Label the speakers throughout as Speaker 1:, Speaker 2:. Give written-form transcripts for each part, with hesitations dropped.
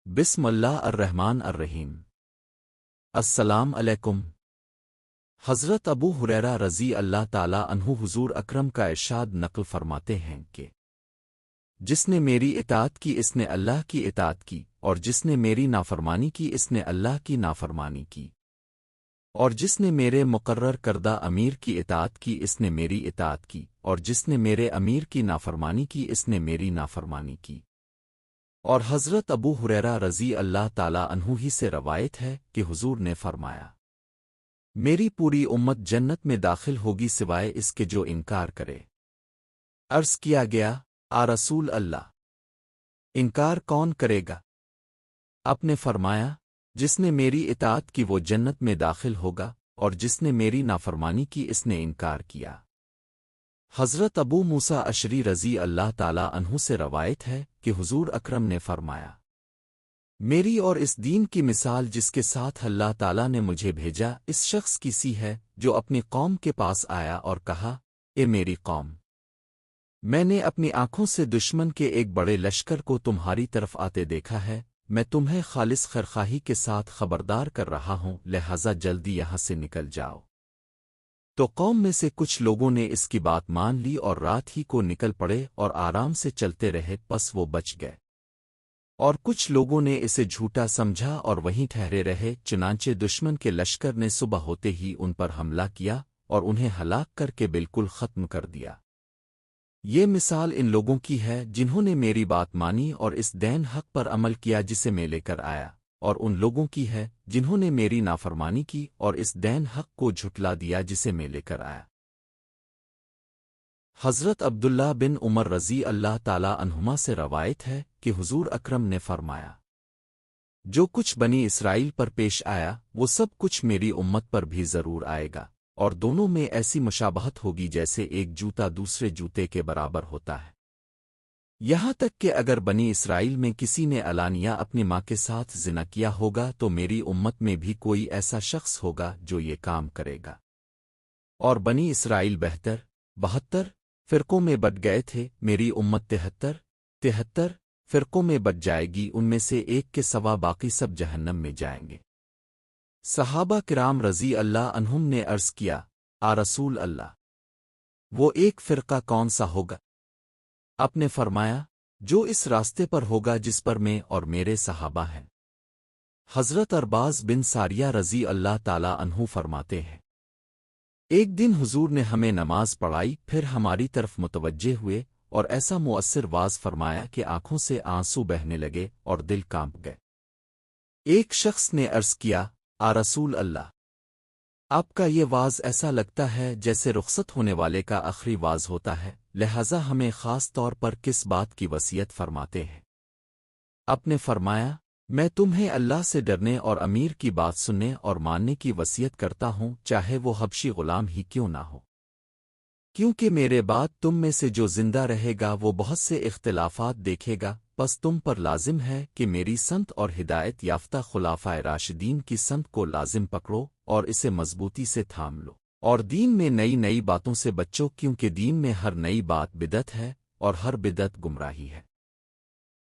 Speaker 1: بسم اللہ الرحمن الرحیم۔ السلام علیکم۔ حضرت ابو ہریرہ رضی اللہ تعالیٰ عنہ حضور اکرم کا ارشاد نقل فرماتے ہیں کہ جس نے میری اطاعت کی اس نے اللہ کی اطاعت کی، اور جس نے میری نافرمانی کی اس نے اللہ کی نافرمانی کی، اور جس نے میرے مقرر کردہ امیر کی اطاعت کی اس نے میری اطاعت کی، اور جس نے میرے امیر کی نافرمانی کی اس نے میری نافرمانی کی۔ اور حضرت ابو ہریرہ رضی اللہ تعالیٰ عنہ ہی سے روایت ہے کہ حضور نے فرمایا، میری پوری امت جنت میں داخل ہوگی سوائے اس کے جو انکار کرے۔ عرض کیا گیا، آ رسول اللہ، انکار کون کرے گا؟ آپ نے فرمایا، جس نے میری اطاعت کی وہ جنت میں داخل ہوگا، اور جس نے میری نافرمانی کی اس نے انکار کیا۔ حضرت ابو موسیٰ اشعری رضی اللہ تعالیٰ عنہ سے روایت ہے کہ حضور اکرم نے فرمایا، میری اور اس دین کی مثال جس کے ساتھ اللہ تعالیٰ نے مجھے بھیجا اس شخص کی سی ہے جو اپنی قوم کے پاس آیا اور کہا، اے میری قوم، میں نے اپنی آنکھوں سے دشمن کے ایک بڑے لشکر کو تمہاری طرف آتے دیکھا ہے، میں تمہیں خالص خیرخواہی کے ساتھ خبردار کر رہا ہوں، لہذا جلدی یہاں سے نکل جاؤ۔ تو قوم میں سے کچھ لوگوں نے اس کی بات مان لی اور رات ہی کو نکل پڑے اور آرام سے چلتے رہے، پس وہ بچ گئے۔ اور کچھ لوگوں نے اسے جھوٹا سمجھا اور وہیں ٹھہرے رہے، چنانچہ دشمن کے لشکر نے صبح ہوتے ہی ان پر حملہ کیا اور انہیں ہلاک کر کے بالکل ختم کر دیا۔ یہ مثال ان لوگوں کی ہے جنہوں نے میری بات مانی اور اس دین حق پر عمل کیا جسے میں لے کر آیا، اور ان لوگوں کی ہے جنہوں نے میری نافرمانی کی اور اس دین حق کو جھٹلا دیا جسے میں لے کر آیا۔ حضرت عبداللہ بن عمر رضی اللہ تعالیٰ عنہما سے روایت ہے کہ حضور اکرم نے فرمایا، جو کچھ بنی اسرائیل پر پیش آیا وہ سب کچھ میری امت پر بھی ضرور آئے گا، اور دونوں میں ایسی مشابہت ہوگی جیسے ایک جوتا دوسرے جوتے کے برابر ہوتا ہے، یہاں تک کہ اگر بنی اسرائیل میں کسی نے علانیہ اپنی ماں کے ساتھ زنا کیا ہوگا تو میری امت میں بھی کوئی ایسا شخص ہوگا جو یہ کام کرے گا۔ اور بنی اسرائیل 72 فرقوں میں بٹ گئے تھے، میری امت 73 فرقوں میں بٹ جائے گی، ان میں سے ایک کے سوا باقی سب جہنم میں جائیں گے۔ صحابہ کرام رضی اللہ عنہم نے عرض کیا، آ رسول اللہ، وہ ایک فرقہ کون سا ہوگا؟ آپ نے فرمایا، جو اس راستے پر ہوگا جس پر میں اور میرے صحابہ ہیں۔ حضرت ارباز بن ساریہ رضی اللہ تعالیٰ عنہ فرماتے ہیں، ایک دن حضور نے ہمیں نماز پڑھائی، پھر ہماری طرف متوجہ ہوئے اور ایسا مؤثر واز فرمایا کہ آنکھوں سے آنسو بہنے لگے اور دل کانپ گئے۔ ایک شخص نے عرض کیا، آ رسول اللہ، آپ کا یہ واز ایسا لگتا ہے جیسے رخصت ہونے والے کا آخری واز ہوتا ہے، لہذا ہمیں خاص طور پر کس بات کی وصیت فرماتے ہیں؟ آپ نے فرمایا، میں تمہیں اللہ سے ڈرنے اور امیر کی بات سننے اور ماننے کی وصیت کرتا ہوں، چاہے وہ حبشی غلام ہی کیوں نہ ہو، کیونکہ میرے بعد تم میں سے جو زندہ رہے گا وہ بہت سے اختلافات دیکھے گا، پس تم پر لازم ہے کہ میری سنت اور ہدایت یافتہ خلافۂ راشدین کی سنت کو لازم پکڑو اور اسے مضبوطی سے تھام لو، اور دین میں نئی باتوں سے بچو، کیونکہ دین میں ہر نئی بات بدعت ہے اور ہر بدعت گمراہی ہے۔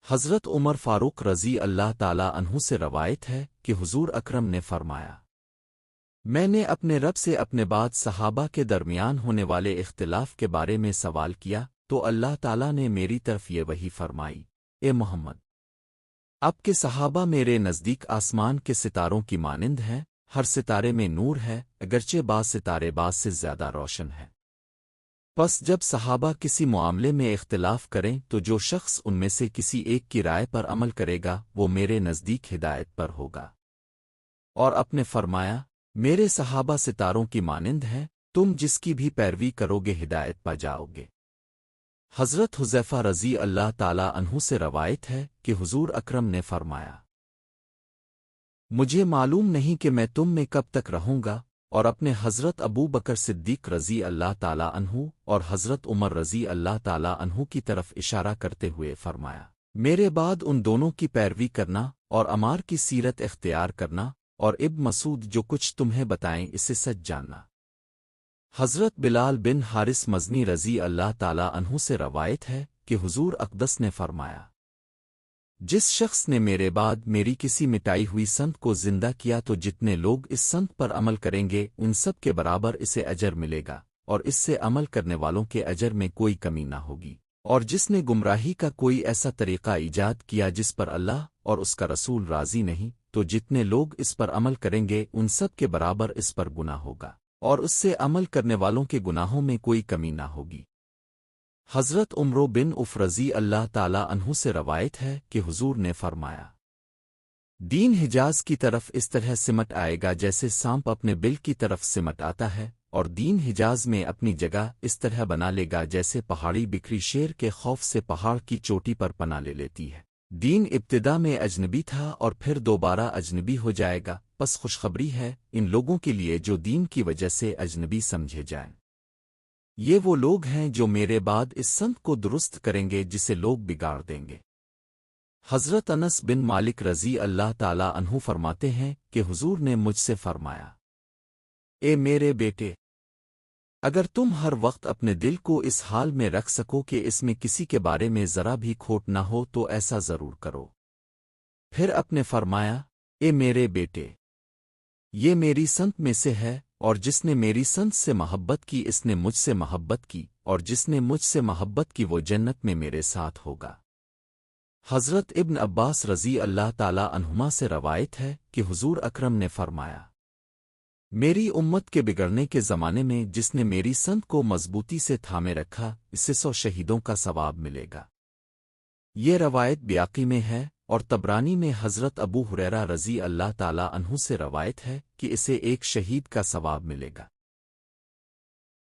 Speaker 1: حضرت عمر فاروق رضی اللہ تعالیٰ عنہ سے روایت ہے کہ حضور اکرم نے فرمایا، میں نے اپنے رب سے اپنے بعد صحابہ کے درمیان ہونے والے اختلاف کے بارے میں سوال کیا، تو اللہ تعالیٰ نے میری طرف یہ وحی فرمائی، اے محمد، آپ کے صحابہ میرے نزدیک آسمان کے ستاروں کی مانند ہیں، ہر ستارے میں نور ہے، اگرچہ بعض ستارے بعض سے زیادہ روشن ہیں۔ پس جب صحابہ کسی معاملے میں اختلاف کریں تو جو شخص ان میں سے کسی ایک کی رائے پر عمل کرے گا وہ میرے نزدیک ہدایت پر ہوگا۔ اور اپنے فرمایا، میرے صحابہ ستاروں کی مانند ہیں، تم جس کی بھی پیروی کرو گے ہدایت پا جاؤ گے۔ حضرت حذیفہ رضی اللہ تعالیٰ عنہ سے روایت ہے کہ حضور اکرم نے فرمایا، مجھے معلوم نہیں کہ میں تم میں کب تک رہوں گا، اور اپنے حضرت ابو بکر صدیق رضی اللہ تعالیٰ عنہ اور حضرت عمر رضی اللہ تعالیٰ عنہ کی طرف اشارہ کرتے ہوئے فرمایا، میرے بعد ان دونوں کی پیروی کرنا اور عمار کی سیرت اختیار کرنا، اور ابن مسعود جو کچھ تمہیں بتائیں اسے سچ جاننا۔ حضرت بلال بن حارث مزنی رضی اللہ تعالیٰ عنہ سے روایت ہے کہ حضور اقدس نے فرمایا، جس شخص نے میرے بعد میری کسی مٹائی ہوئی سنت کو زندہ کیا تو جتنے لوگ اس سنت پر عمل کریں گے ان سب کے برابر اسے اجر ملے گا، اور اس سے عمل کرنے والوں کے اجر میں کوئی کمی نہ ہوگی۔ اور جس نے گمراہی کا کوئی ایسا طریقہ ایجاد کیا جس پر اللہ اور اس کا رسول راضی نہیں، تو جتنے لوگ اس پر عمل کریں گے ان سب کے برابر اس پر گناہ ہوگا، اور اس سے عمل کرنے والوں کے گناہوں میں کوئی کمی نہ ہوگی۔ حضرت عمرو بن عوف رضی اللہ تعالی عنہ سے روایت ہے کہ حضور نے فرمایا، دین حجاز کی طرف اس طرح سمٹ آئے گا جیسے سانپ اپنے بل کی طرف سمٹ آتا ہے، اور دین حجاز میں اپنی جگہ اس طرح بنا لے گا جیسے پہاڑی بکری شیر کے خوف سے پہاڑ کی چوٹی پر پناہ لے لیتی ہے۔ دین ابتدا میں اجنبی تھا اور پھر دوبارہ اجنبی ہو جائے گا، پس خوشخبری ہے ان لوگوں کے لیے جو دین کی وجہ سے اجنبی سمجھے جائیں۔ یہ وہ لوگ ہیں جو میرے بعد اس سنت کو درست کریں گے جسے لوگ بگاڑ دیں گے۔ حضرت انس بن مالک رضی اللہ تعالی عنہ فرماتے ہیں کہ حضور نے مجھ سے فرمایا، اے میرے بیٹے، اگر تم ہر وقت اپنے دل کو اس حال میں رکھ سکو کہ اس میں کسی کے بارے میں ذرا بھی کھوٹ نہ ہو تو ایسا ضرور کرو۔ پھر اپنے فرمایا، اے میرے بیٹے، یہ میری سنت میں سے ہے، اور جس نے میری سنت سے محبت کی اس نے مجھ سے محبت کی، اور جس نے مجھ سے محبت کی وہ جنت میں میرے ساتھ ہوگا۔ حضرت ابن عباس رضی اللہ تعالی عنہما سے روایت ہے کہ حضور اکرم نے فرمایا، میری امت کے بگڑنے کے زمانے میں جس نے میری سنت کو مضبوطی سے تھامے رکھا اسے 100 شہیدوں کا ثواب ملے گا۔ یہ روایت بیاقی میں ہے، اور طبرانی میں حضرت ابو ہریرہ رضی اللہ تعالی عنہ سے روایت ہے کہ اسے 1 شہید کا ثواب ملے گا۔